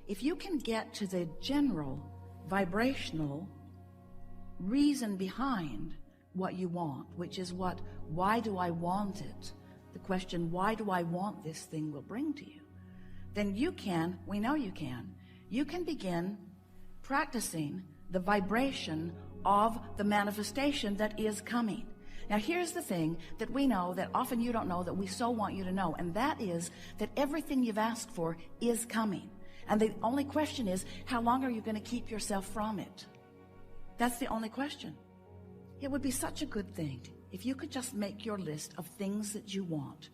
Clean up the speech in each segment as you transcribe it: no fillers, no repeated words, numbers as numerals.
if you can get to the general vibrational reason behind what you want, which is why do I want it? The question, why do I want this thing, will bring to you. Then we know you can begin practicing the vibration of the manifestation that is coming. Now here's the thing that we know that often you don't know, that we so want you to know, and that is that everything you've asked for is coming. And the only question is, how long are you going to keep yourself from it? That's the only question. It would be such a good thing if you could just make your list of things that you want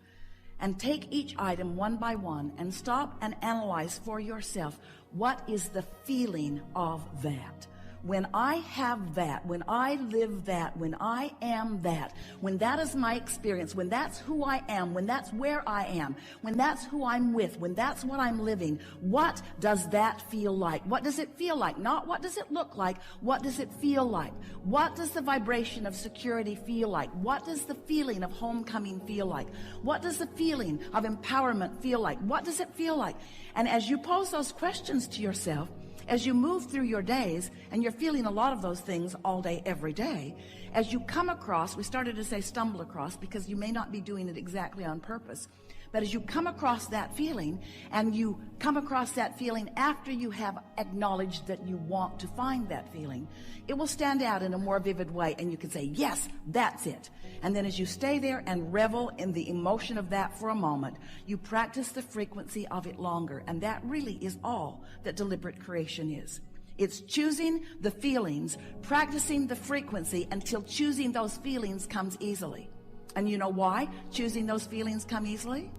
and take each item one by one and stop and analyze for yourself, what is the feeling of that? When I have that, when I live that, when I am that, when that is my experience, when that's who I am, when that's where I am, when that's who I'm with, when that's what I'm living, what does that feel like? What does it feel like? Not what does it look like? What does it feel like? What does the vibration of security feel like? What does the feeling of homecoming feel like? What does the feeling of empowerment feel like? What does it feel like? And as you pose those questions to yourself, as you move through your days, and you're feeling a lot of those things all day, every day, as you come across, we started to say stumble across because you may not be doing it exactly on purpose, but as you come across that feeling, and you come across that feeling after you have acknowledged that you want to find that feeling, it will stand out in a more vivid way, and you can say, yes, that's it. And then as you stay there and revel in the emotion of that for a moment, you practice the frequency of it longer. And that really is all that deliberate creation is. It's choosing the feelings, practicing the frequency until choosing those feelings comes easily. And you know why choosing those feelings come easily?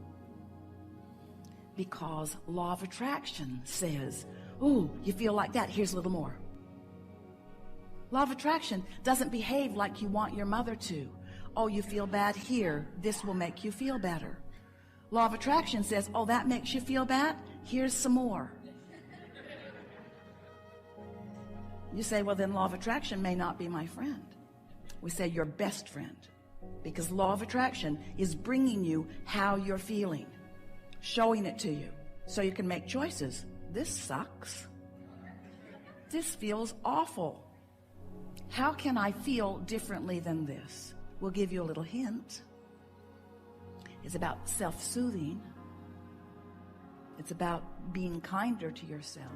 Because law of attraction says, ooh, you feel like that, here's a little more. Law of attraction doesn't behave like you want your mother to. Oh, you feel bad here, this will make you feel better. Law of attraction says, oh, that makes you feel bad, here's some more. You say, well, then law of attraction may not be my friend. We say your best friend, because law of attraction is bringing you how you're feeling, showing it to you so you can make choices. This sucks. This feels awful. How can I feel differently than this? We'll give you a little hint. It's about self-soothing. It's about being kinder to yourself.